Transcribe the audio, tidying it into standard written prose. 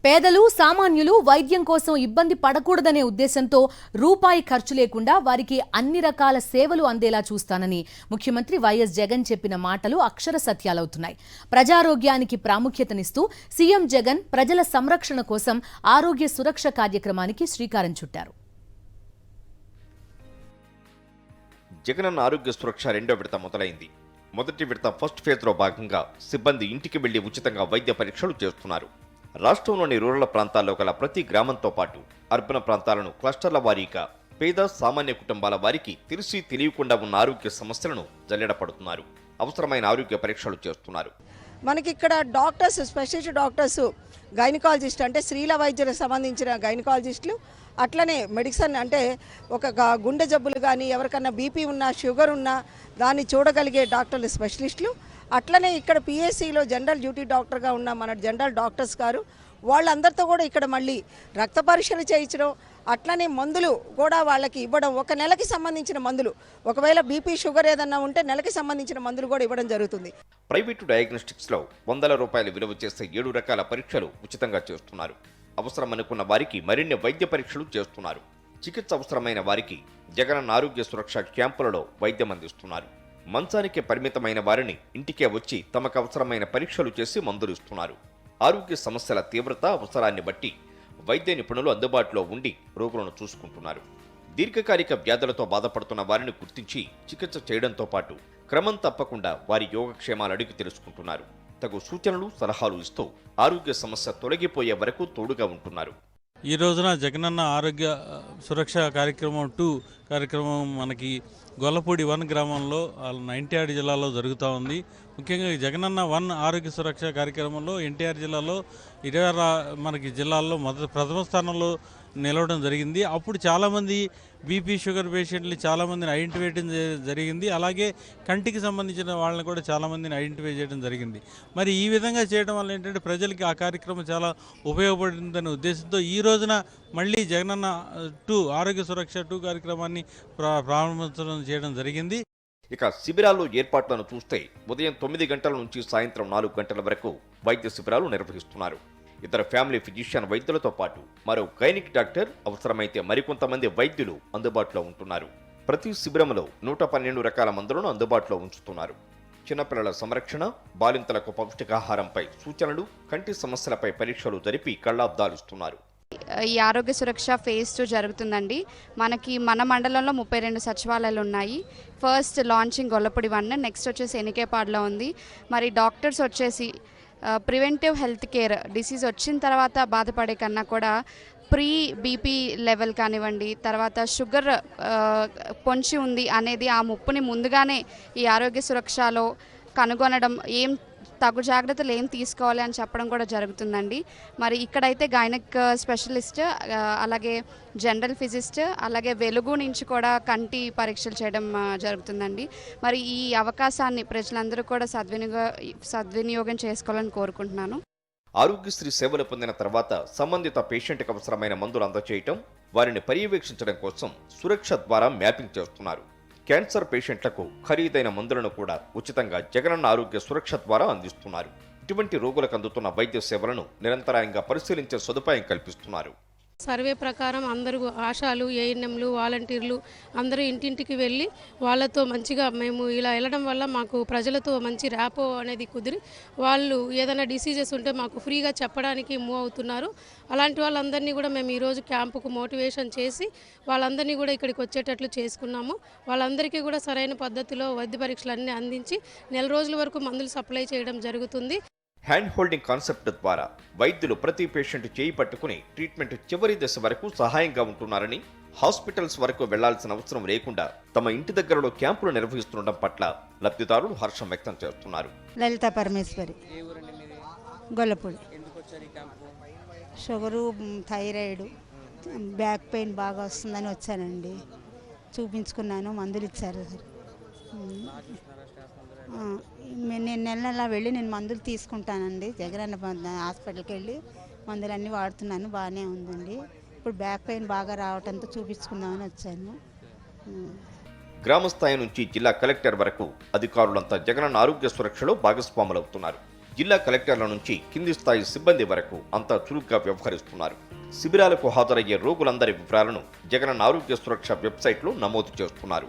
పేదలు సామాన్యులు వైద్యం కోసం ఇబ్బంది పడకూడదనే ఉద్దేశంతో రూపాయి ఖర్చు లేకుండా వారికి అన్ని రకాల సేవలు అందేలా చూస్తానని ముఖ్యమంత్రి వైఎస్ జగన్ చెప్పిన మాటలు అక్షర సత్యాలవుతున్నాయి. ప్రజారోగ్యానికి ప్రాముఖ్యతనిస్తూ సీఎం జగన్ ప్రజల సంరక్షణ కోసం ఆరోగ్య సురక్ష కార్యక్రమానికి శ్రీకారం చుట్టారు. జగనన్న ఆరోగ్య సురక్ష రెండో విడత మొదలైంది. మొదటి విడత ఫస్ట్ ఫేజ్లో భాగంగా సిబ్బంది ఇంటికి వెళ్లి ఉచితంగా వైద్య పరీక్షలు చేస్తున్నారు. రాష్ట్రంలోని రూరల్ ప్రాంతాల్లో గల ప్రతి గ్రామంతో పాటు అర్బన్ ప్రాంతాలను క్లస్టర్ల వారీగా పేద సామాన్య కుటుంబాల వారికి తెలిసి తెలియకుండా ఉన్న ఆరోగ్య సమస్యలను జల్లెడపడుతున్నారు. అవసరమైన ఆరోగ్య పరీక్షలు చేస్తున్నారు. మనకి ఇక్కడ డాక్టర్స్, స్పెషలిస్ట్ డాక్టర్స్, గైనకాలజిస్ట్ అంటే స్త్రీల వైద్యులకు సంబంధించిన గైనకాలజిస్టులు, అట్లనే మెడిసిన్ అంటే ఒక గుండె జబ్బులు కానీ ఎవరికన్నా బీపీ ఉన్నా షుగర్ ఉన్నా దాన్ని చూడగలిగే డాక్టర్లు, స్పెషలిస్టులు, అట్లనే ఇక్కడ పిఎస్సిలో జనరల్ డ్యూటీ డాక్టర్గా ఉన్న మన జనరల్ డాక్టర్స్ గారు, వాళ్ళందరితో కూడా ఇక్కడ మళ్ళీ రక్త పరీక్షలు చేయించడం, అట్లనే మందులు కూడా వాళ్ళకి ఇవ్వడం, ఒక నెలకి సంబంధించిన మందులు, ఒకవేళ బీపీ షుగర్ ఏదన్నా ఉంటే నెలకి సంబంధించిన మందులు కూడా ఇవ్వడం జరుగుతుంది. ప్రైవేటు డయాగ్నోస్టిక్స్లో ₹100 విలువ చేసే 7 రకాల పరీక్షలు ఉచితంగా చేస్తున్నారు. అవసరం అనుకున్న వారికి మరిన్ని వైద్య పరీక్షలు చేస్తున్నారు. చికిత్స అవసరమైన వారికి జగనన్న ఆరోగ్య సురక్ష క్యాంపులలో వైద్యం అందిస్తున్నారు. మంచానికి పరిమితమైన వారిని ఇంటికే వచ్చి తమకు అవసరమైన పరీక్షలు చేసి మందులు ఇస్తున్నారు. ఆరోగ్య సమస్యల తీవ్రత అవసరాన్ని బట్టి వైద్య నిపుణులు అందుబాటులో ఉండి రోగులను చూసుకుంటున్నారు. దీర్ఘకాలిక వ్యాధులతో బాధపడుతున్న వారిని గుర్తించి చికిత్స చేయడంతో పాటు క్రమం తప్పకుండా వారి యోగక్షేమాలు అడిగి తెలుసుకుంటున్నారు. తగు సూచనలు, సలహాలు ఇస్తూ ఆరోగ్య సమస్య తొలగిపోయే వరకు తోడుగా ఉంటున్నారు. ఈ రోజున జగనన్న ఆరోగ్య సురక్ష కార్యక్రమం 2 కార్యక్రమం మనకి గొల్లపూడి 1 గ్రామంలో ఎన్టీఆర్ జిల్లాలో జరుగుతూ ఉంది. ముఖ్యంగా జగనన్న 1 ఆరోగ్య సురక్ష కార్యక్రమంలో ఎన్టీఆర్ జిల్లాలో 20 మనకి జిల్లాల్లో ప్రథమ స్థానంలో నిలవడం జరిగింది. అప్పుడు చాలామంది బీపీ షుగర్ పేషెంట్లు చాలామందిని ఐడెంటిఫై చేయడం జరిగింది. అలాగే కంటికి సంబంధించిన వాళ్ళని కూడా చాలామందిని ఐడెంటిఫై చేయడం జరిగింది. మరి ఈ విధంగా చేయడం వల్ల ఏంటంటే ప్రజలకి ఆ కార్యక్రమం చాలా ఉపయోగపడుతుందనే ఉద్దేశంతో ఈ రోజున మళ్ళీ జగనన్న 2 ఆరోగ్య సురక్ష 2 కార్యక్రమాన్ని ప్రారంభించడం చేయడం జరిగింది. ఇక శిబిరాల్లో ఏర్పాట్లను చూస్తే ఉదయం 9 గంటల నుంచి సాయంత్రం 4 గంటల వరకు వైద్య శిబిరాలు నిర్వహిస్తున్నారు. ఇతర ఫ్యామిలీ ఫిజిషియన్ వైద్యులతో పాటు మరో గైనిక్ డాక్టర్, అవసరమైతే మరికొంతమంది వైద్యులు అందుబాటులో ఉంటున్నారు. ప్రతి శిబిరంలో 112 రకాల మందులను అందుబాటులో ఉంచుతున్నారు. చిన్నపిల్లల సంరక్షణ, బాలింతలకు పౌష్టికాహారంపై సూచనలు, కంటి సమస్యలపై పరీక్షలు జరిపి కళ్లాబ్దాలిస్తున్నారు. ఈ ఆరోగ్య సురక్ష ఫేజ్ 2 జరుగుతుందండి. మన మండలంలో 32 సచివాలయాలు ఉన్నాయి. ఫస్ట్ లాంచింగ్ గొల్లపూడి 1, నెక్స్ట్ వచ్చేసి ఎనికేపాడులో ఉంది. మరి డాక్టర్స్ వచ్చేసి ప్రివెంటివ్ హెల్త్ కేర్, డిసీజ్ వచ్చిన తర్వాత బాధపడే కన్నా కూడా ప్రీ బీపీ లెవెల్ కానివ్వండి, తర్వాత షుగర్ పొంచి ఉంది అనేది ఆ ముప్పుని ముందుగానే ఈ ఆరోగ్య సురక్షలో కనుగొనడం, ఏం తగు జాగ్రత్తలు ఏం తీసుకోవాలి అని చెప్పడం కూడా జరుగుతుందండి. మరి ఇక్కడైతే గైనక్ స్పెషలిస్ట్, అలాగే జనరల్ ఫిజిస్ట్, అలాగే వెలుగు నుంచి కూడా కంటి పరీక్షలు చేయడం జరుగుతుందండి. మరి ఈ అవకాశాన్ని ప్రజలందరూ కూడా సద్వినియోగం చేసుకోవాలని కోరుకుంటున్నాను. ఆరోగ్యశ్రీ సేవలు పొందిన తర్వాత సంబంధిత పేషెంట్కి అవసరమైన మందులు అందజేయటం, వారిని పర్యవేక్షించడం కోసం సురక్ష ద్వారా మ్యాపింగ్ చేస్తున్నారు. క్యాన్సర్ పేషెంట్లకు ఖరీదైన మందులను కూడా ఉచితంగా జగనన్న ఆరోగ్య సురక్ష ద్వారా అందిస్తున్నారు. ఇటువంటి రోగులకు అందుతున్న వైద్య సేవలను నిరంతరాయంగా పరిశీలించే సదుపాయం కల్పిస్తున్నారు. సర్వే ప్రకారం అందరూ ఆశాలు, ఏఎన్ఎంలు, వాలంటీర్లు అందరూ ఇంటింటికి వెళ్ళి వాళ్ళతో మంచిగా మేము ఇలా వెళ్ళడం వల్ల మాకు ప్రజలతో మంచి ర్యాపో అనేది కుదిరి వాళ్ళు ఏదైనా డిసీజెస్ ఉంటే మాకు ఫ్రీగా చెప్పడానికి మూవ్ అవుతున్నారు. అలాంటి వాళ్ళందరినీ కూడా మేము ఈరోజు క్యాంపుకు మోటివేషన్ చేసి వాళ్ళందరినీ కూడా ఇక్కడికి వచ్చేటట్లు చేసుకున్నాము. వాళ్ళందరికీ కూడా సరైన పద్ధతిలో వైద్య పరీక్షలు అన్నీ అందించి 4 రోజుల వరకు మందులు సప్లై చేయడం జరుగుతుంది. హ్యాండ్ హోల్డింగ్ కాన్సెప్ట్ ద్వారా వైద్యులు ప్రతి పేషెంట్ చేయి పట్టుకుని ట్రీట్మెంట్ చివరి దశ వరకు సహాయంగా ఉంటున్నారని, హాస్పిటల్స్ వరకు వెళ్లాల్సిన అవసరం లేకుండా తమ ఇంటి దగ్గరలో క్యాంపులు నిర్వహిస్తుండడం పట్ల లబ్ధిదారులు హర్షం వ్యక్తం చేస్తున్నారు. Lalitha Parameshwari, Gollapudi. Sugar, thyroid, back pain బాగా వస్తుందని వచ్చానండి. చూపించుకున్నాను, మందులు ఇచ్చారు. నేను నెల వెళ్ళి నేను మందులు తీసుకుంటానండి. జగనన్న హాస్పిటల్కి వెళ్ళి మందులన్నీ వాడుతున్నాను, బాగానే ఉందండి. ఇప్పుడు బ్యాక్ పెయిన్ బాగా రావడంతో చూపించుకుందామని వచ్చాను. గ్రామ స్థాయి నుంచి జిల్లా కలెక్టర్ వరకు అధికారులంతా జగనన్న ఆరోగ్య సురక్షలో భాగస్వాములవుతున్నారు. జిల్లా కలెక్టర్ల నుంచి కింది స్థాయి సిబ్బంది వరకు అంతా చురుగ్గా వ్యవహరిస్తున్నారు. శిబిరాలకు హాజరయ్యే రోగులందరి వివరాలను జగనన్న ఆరోగ్య సురక్ష వెబ్సైట్లో నమోదు చేస్తున్నారు.